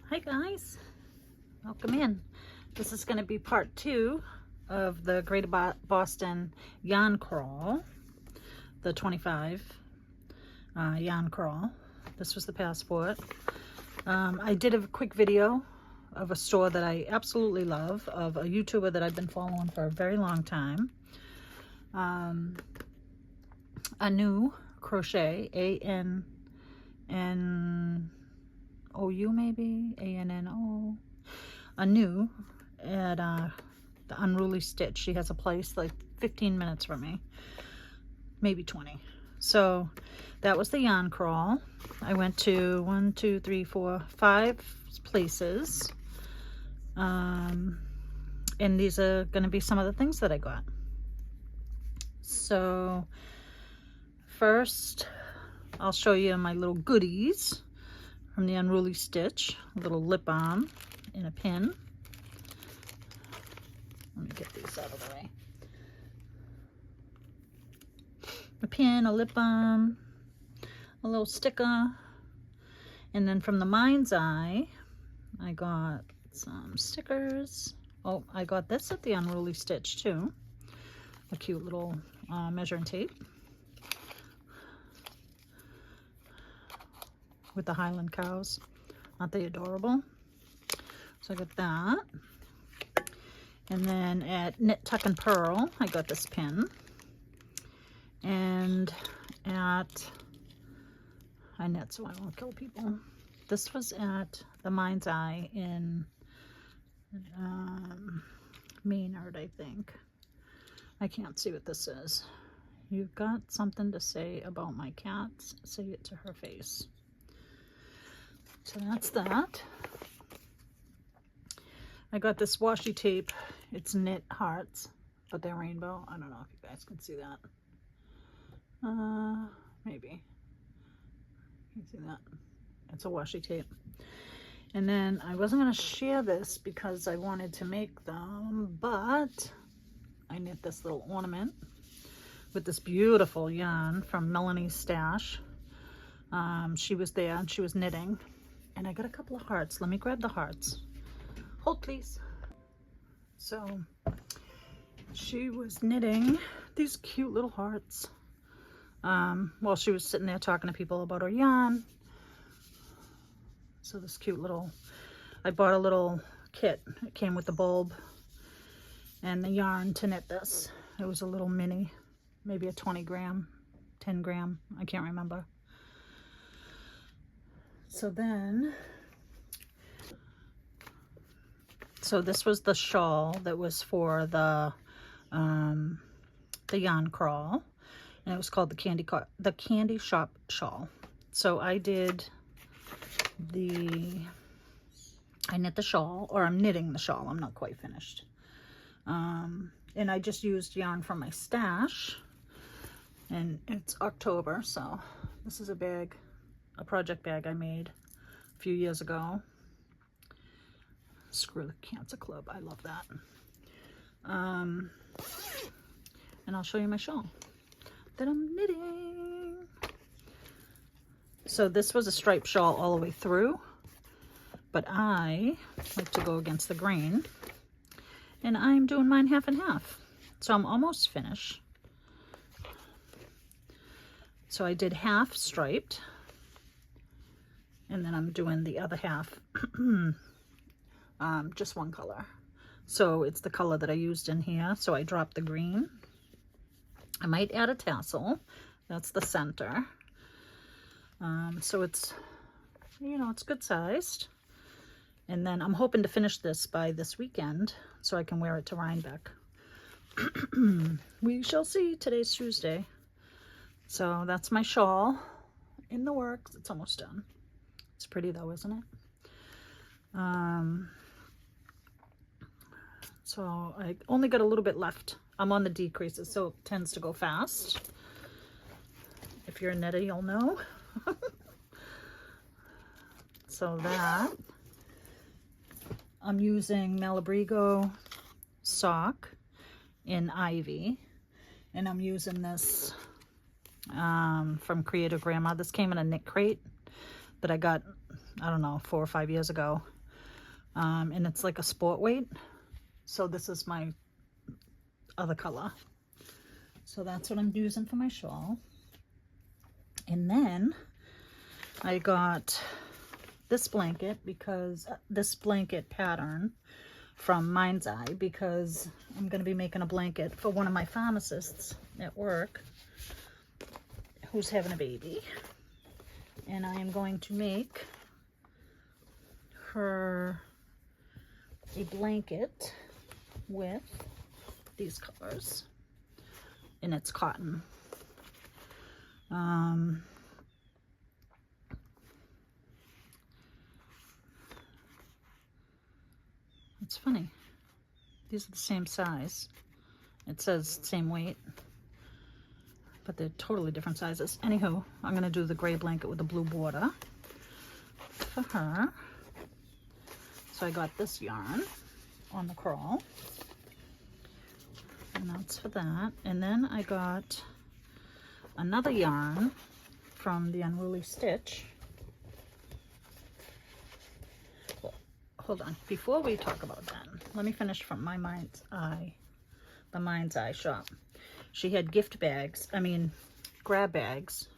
Hi guys, welcome in. This is going to be part 2 of the Greater Boston yarn crawl, the 25 yarn crawl. This was the passport. I did a quick video of a store that I absolutely love, of a YouTuber that I've been following for a very long time. Unruly Crochet, A-N-N-O-U maybe, A-N-N-O, Unruly at the Unruly Stitch. She has a place like 15 minutes from me, maybe 20. So that was the yarn crawl. I went to 1, 2, 3, 4, 5 places. And these are going to be some of the things that I got. So first, I'll show you my little goodies from the Unruly Stitch. A little lip balm and a pin. Let me get these out of the way. A pin, a lip balm, a little sticker, and then from the Mind's Eye, I got some stickers. Oh, I got this at the Unruly Stitch too. A cute little measuring tape with the Highland cows. Aren't they adorable? So I got that. And then at Knit, Tuck, and Purl, I got this pin. And at, I knit so I won't kill people. This was at the Mind's Eye in Maynard, I think. I can't see what this is. You've got something to say about my cats, say it to her face. So that's that. I got this washi tape. It's knit hearts, but they're rainbow. I don't know if you guys can see that. Maybe. You see that? It's a washi tape. And then I wasn't going to share this because I wanted to make them, but I knit this little ornament with this beautiful yarn from Melanie's stash. She was there and she was knitting. And I got a couple of hearts. Let me grab the hearts. Hold, please. So she was knitting these cute little hearts while she was sitting there talking to people about her yarn. So this cute little, I bought a little kit. It came with the bulb and the yarn to knit this. It was a little mini, maybe a 20 gram, 10 gram, I can't remember. So then, so this was the shawl that was for the yarn crawl, and it was called the candy shop shawl. So I did I knit the shawl, or I'm knitting the shawl. I'm not quite finished. And I just used yarn from my stash, and it's October, so this is a bag, a project bag I made a few years ago. Screw the Cancer Club, I love that. And I'll show you my shawl that I'm knitting. So this was a striped shawl all the way through, but I like to go against the grain, and I'm doing mine half and half. So I'm almost finished. So I did half striped, and then I'm doing the other half just one color. So it's the color that I used in here. So I dropped the green. I might add a tassel. That's the center. So it's, you know, it's good sized. And then I'm hoping to finish this by this weekend so I can wear it to Rhinebeck. We shall see. Today's Tuesday. So that's my shawl in the works. It's almost done. It's pretty though, isn't it? So I only got a little bit left. I'm on the decreases, so it tends to go fast. If you're a knitter, you'll know. So that, I'm using Malabrigo sock in Ivy, and I'm using this from Creative Grandma. This came in a knit crate that I got, I don't know, 4 or 5 years ago. and it's like a sport weight. So this is my other color. So that's what I'm using for my shawl. And then I got this blanket, because this blanket pattern from Mind's Eye, because I'm going to be making a blanket for one of my pharmacists at work who's having a baby. And I am going to make her a blanket with these colors, and it's cotton. It's funny, these are the same size. It says same weight, but they're totally different sizes. Anywho, I'm gonna do the gray blanket with the blue border for her. So I got this yarn on the curl, and that's for that. And then I got another yarn from the Unruly Stitch. Well, hold on, before we talk about that, let me finish from my Mind's Eye, the Mind's Eye shop. She had gift bags, grab bags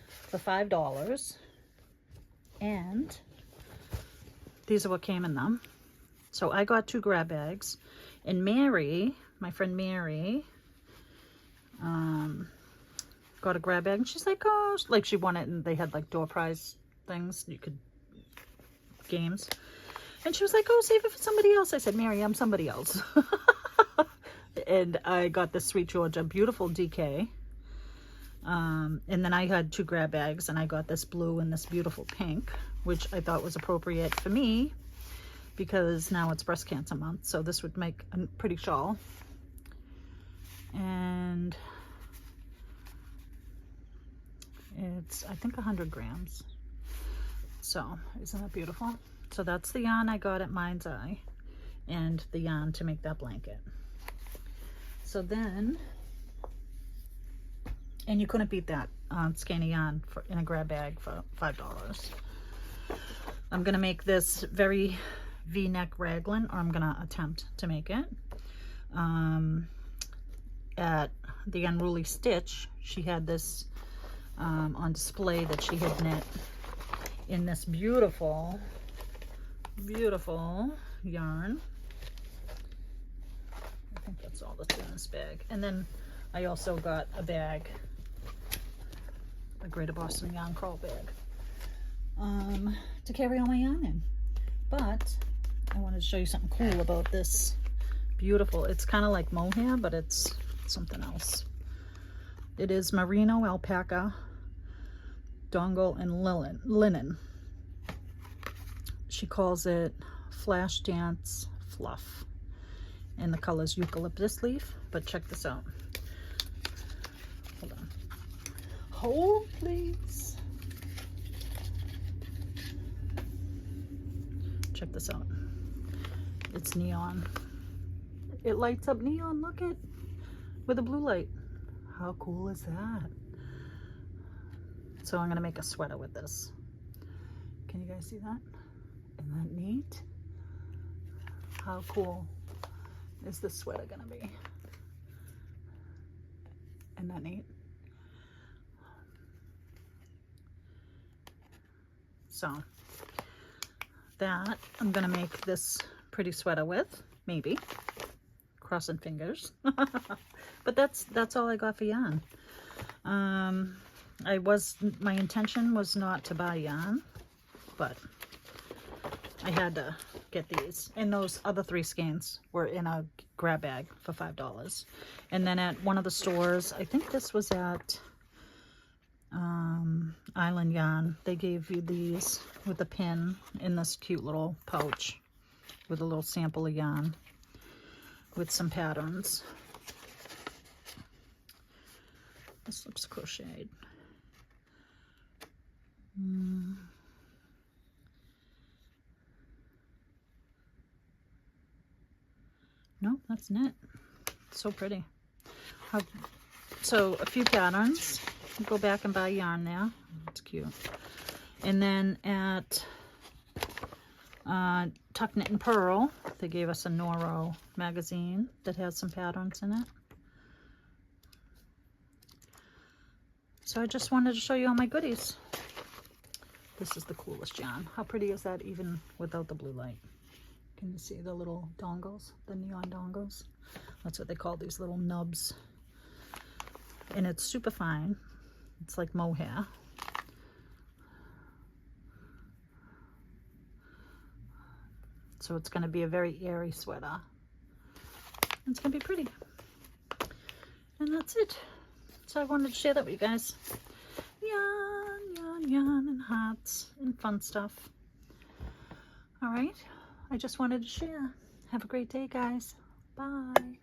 for $5, and these are what came in them. So I got 2 grab bags, and Mary, my friend Mary, got a grab bag, and she's like, oh, like she won it, and they had like door prize things, games, and she was like, oh, save it for somebody else. I said, Mary, I'm somebody else. And I got this Sweet Georgia beautiful DK, and then I had 2 grab bags, and I got this blue and this beautiful pink, which I thought was appropriate for me because now it's breast cancer month, so this would make a pretty shawl. And it's, I think, 100 grams. So isn't that beautiful? So that's the yarn I got at Mind's Eye, and the yarn to make that blanket. So then, and you couldn't beat that skeiny yarn in a grab bag for $5. I'm gonna make this very V-neck raglan, or I'm gonna attempt to make it. At the Unruly Stitch, she had this on display that she had knit in this beautiful, beautiful yarn. I think that's all that's in this bag. And then I also got a bag, a Greater Boston yarn crawl bag, to carry all my yarn in. But I wanted to show you something cool about this beautiful, it's kind of like mohair, but it's something else. It is merino, alpaca, dongle, and linen. She calls it Flash Dance Fluff, and the color is eucalyptus leaf. But check this out. Hold on. Hold, please. Check this out. It's neon. It lights up neon, look it, with a blue light. How cool is that? So I'm gonna make a sweater with this. Can you guys see that? Isn't that neat? How cool is this sweater gonna be? Isn't that neat? So that I'm gonna make this pretty sweater with, maybe. Crossing fingers. But that's all I got for yarn. My intention was not to buy yarn, but I had to get these. And those other 3 skeins were in a grab bag for $5. And then at one of the stores, I think this was at Island Yarn, they gave you these with a pin in this cute little pouch with a little sample of yarn with some patterns. This looks crocheted. No, that's knit. It's so pretty. So a few patterns. Go back and buy yarn there. It's cute. And then at Tuck Knit and Purl. They gave us a Noro magazine that has some patterns in it. So I just wanted to show you all my goodies. This is the coolest yarn. How pretty is that even without the blue light? Can you see the little dongles, the neon dongles? That's what they call these little nubs. And it's super fine. It's like mohair. So it's going to be a very airy sweater. It's going to be pretty. And that's it. So I wanted to share that with you guys. Yarn, and hearts, and fun stuff. All right. I just wanted to share. Have a great day, guys. Bye.